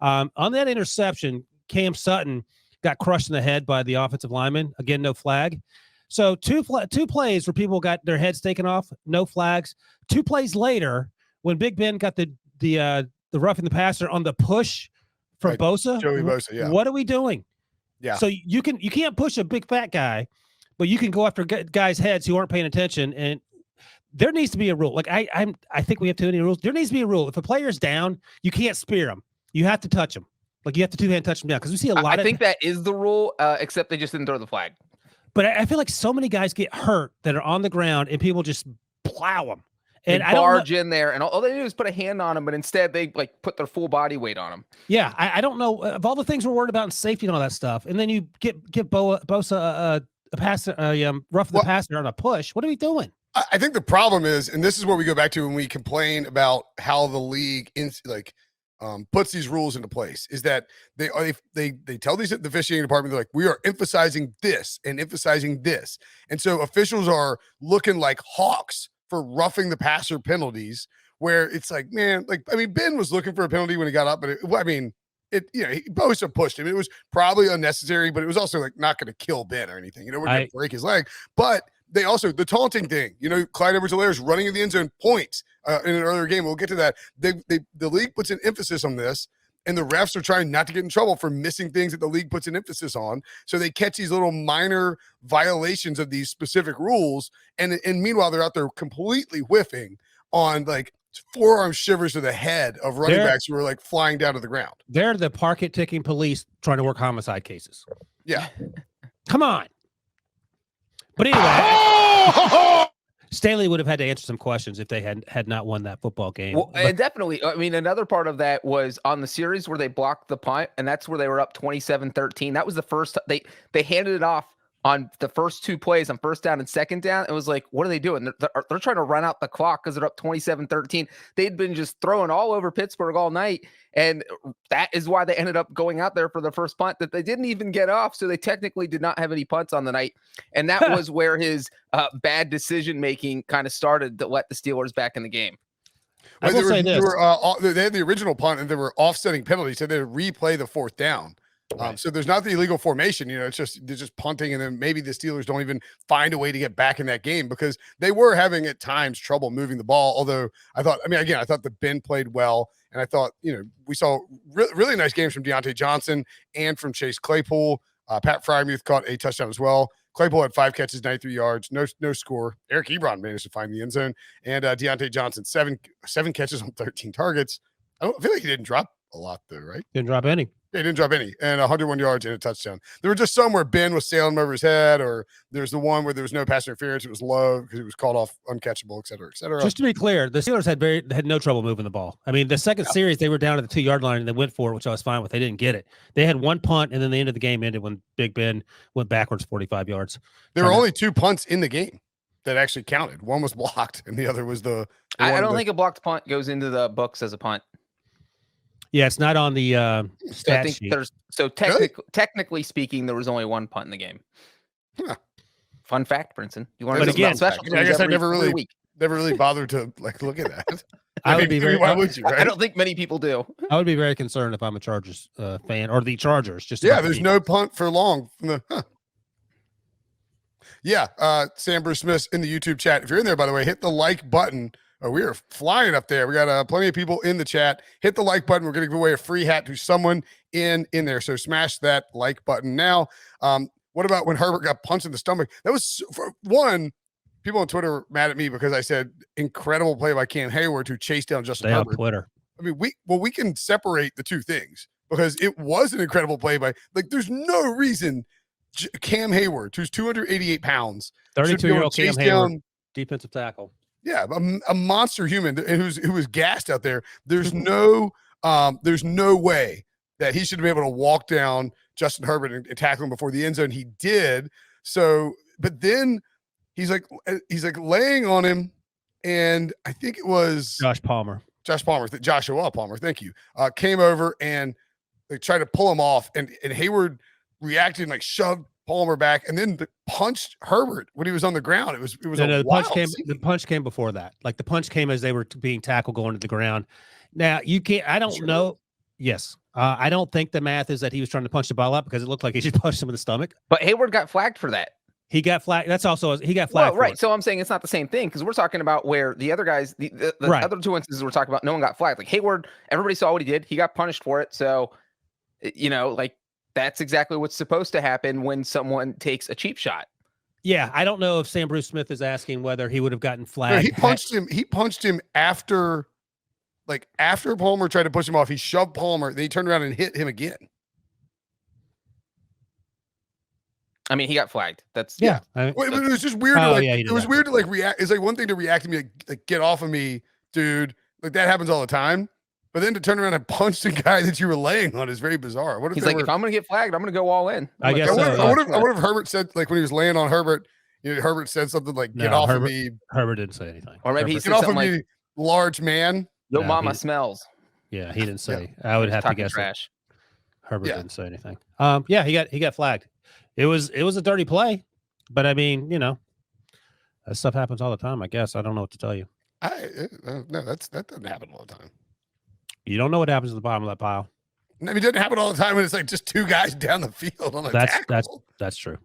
On that interception, Cam Sutton got crushed in the head by the offensive lineman. Again, no flag. So two plays where people got their heads taken off, no flags. 2 plays later, when Big Ben got the roughing the passer on the push from Right. Bosa. Joey Bosa, yeah. What are we doing? Yeah. So you can't push a big fat guy, but you can go after guys' heads who aren't paying attention. And there needs to be a rule. Like I think we have too many rules. There needs to be a rule. If a player's down, you can't spear him. You have to touch him. Like you have to 2-hand touch him down because we see a lot. I think that is the rule, except they just didn't throw the flag. But I feel like so many guys get hurt that are on the ground and people just plow them. And I barge in there, and all they do is put a hand on him, but instead they like put their full body weight on him. Yeah, I don't know of all the things we're worried about in safety and all that stuff, and then you get Bosa a pass, rough the passer on a push. What are we doing? I think the problem is, and this is where we go back to when we complain about how the league puts these rules into place, is that they tell the officiating department, they're like, we are emphasizing this and emphasizing this, and so officials are looking like hawks for roughing the passer penalties, where it's like, man, like, I mean, Ben was looking for a penalty when he got up, but Bosa pushed him. It was probably unnecessary, but it was also like not going to kill Ben or anything. We're going to break his leg. But they also, the taunting thing, Clyde Edwards-Helaire running in the end zone points in an earlier game. We'll get to that. The league puts an emphasis on this, and the refs are trying not to get in trouble for missing things that the league puts an emphasis on. So they catch these little minor violations of these specific rules. And meanwhile, they're out there completely whiffing on like forearm shivers to the head of running backs who are like flying down to the ground. They're the park ticking police trying to work homicide cases. Yeah. Come on. But anyway, Staley would have had to answer some questions if they had not won that football game. Well, definitely. I mean, another part of that was on the series where they blocked the punt, and that's where they were up 27-13. That was the first they handed it off on the first 2 plays on first down and second down. It was like, what are they doing? They're trying to run out the clock because they're up 27-13. They'd been just throwing all over Pittsburgh all night, and that is why they ended up going out there for the first punt that they didn't even get off. So they technically did not have any punts on the night, and that was where his bad decision making kind of started to let the Steelers back in the game. I will say this: they had the original punt, and they were offsetting penalties, so they had to replay the 4th down. Right. So there's not the illegal formation, it's they're just punting, and then maybe the Steelers don't even find a way to get back in that game because they were having at times trouble moving the ball. Although I thought the Ben played well, and I thought, we saw really nice games from Deontay Johnson and from Chase Claypool. Pat Frymuth caught a touchdown as well. Claypool had 5 catches, 93 yards, no score. Eric Ebron managed to find the end zone, and Deontay Johnson, seven catches on 13 targets. I feel like he didn't drop a lot though, right? Didn't drop any. They didn't drop any, and 101 yards and a touchdown. There were just some where Ben was sailing over his head, or there's the one where there was no pass interference. It was low because it was called off uncatchable, et cetera, et cetera. Just to be clear, the Steelers had no trouble moving the ball. I mean, the second series, they were down at the 2-yard line, and they went for it, which I was fine with. They didn't get it. They had 1 punt, and then the end of the game ended when Big Ben went backwards 45 yards. There were only 2 punts in the game that actually counted. One was blocked, and the other was the I don't think a blocked punt goes into the books as a punt. Yeah, it's not on the stat sheet. Technically speaking, there was only 1 punt in the game. Huh. Fun fact, Brinson. You want to know special? I guess I never really bothered to look at that. I would be very. Why would you? Right? I don't think many people do. I would be very concerned if I'm a Chargers fan or the Chargers. There's no punt for long. Yeah, Sam Bruce Smith in the YouTube chat. If you're in there, by the way, hit the like button. We are flying up there. We got plenty of people in the chat. Hit the like button. We're going to give away a free hat to someone in there. So smash that like button now. What about when Herbert got punched in the stomach? That was, for one, people on Twitter were mad at me because I said incredible play by Cam Heyward who chased down Justin Herbert. On Twitter. I mean, we can separate the two things because it was an incredible play by, there's no reason Cam Heyward, who's 288 pounds, 32-year-old Cam Heyward, defensive tackle. Yeah, a monster human who was gassed out there. There's no way that he should be able to walk down Justin Herbert and tackle him before the end zone. He did. So, but then he's like laying on him, and I think it was Joshua Palmer. Thank you. Came over and they tried to pull him off, and Heyward reacted and shoved Palmer back, and then punched Herbert when he was on the ground. It was the punch came before that. The punch came as they were being tackled going to the ground. Now you can't. I don't know. Yes. I don't think the math is that he was trying to punch the ball up because it looked like he just punched him in the stomach. But Heyward got flagged for that. He got flagged. That's also he got flagged. Well, right. So I'm saying it's not the same thing because we're talking about where the other guys, the Right. other two instances we're talking about, no one got flagged. Like Heyward, everybody saw what he did. He got punished for it. So, like that's exactly what's supposed to happen when someone takes a cheap shot. Yeah, I don't know if Sam Bruce Smith is asking whether he would have gotten No, flagged. he punched him after Palmer tried to push him off. He shoved Palmer, then he turned around and hit him again. I mean, he got flagged. That's Yeah. It was just weird. It was weird to like react. It's like one thing to react to me, like get off of me, dude. Like that happens all the time. But then to turn around and punch the guy that you were laying on is very bizarre. What if he's like, if I'm going to get flagged, I'm going to go all in. I guess. I wonder if Herbert said, like when he was laying on Herbert, Herbert said something like, "Get off of me." Herbert didn't say anything. Or maybe he Herbert, said "Get off of something me, like, large man." "Yo, No, mama he- smells." Yeah, he didn't say. I would have to Talking guess. trash. Herbert didn't say anything. Yeah, he got flagged. It was a dirty play, but I mean, that stuff happens all the time. I guess I don't know what to tell you. No, that doesn't happen all the time. You don't know what happens at the bottom of that pile. I mean, it doesn't happen all the time when it's like just two guys down the field on a tackle. That's true.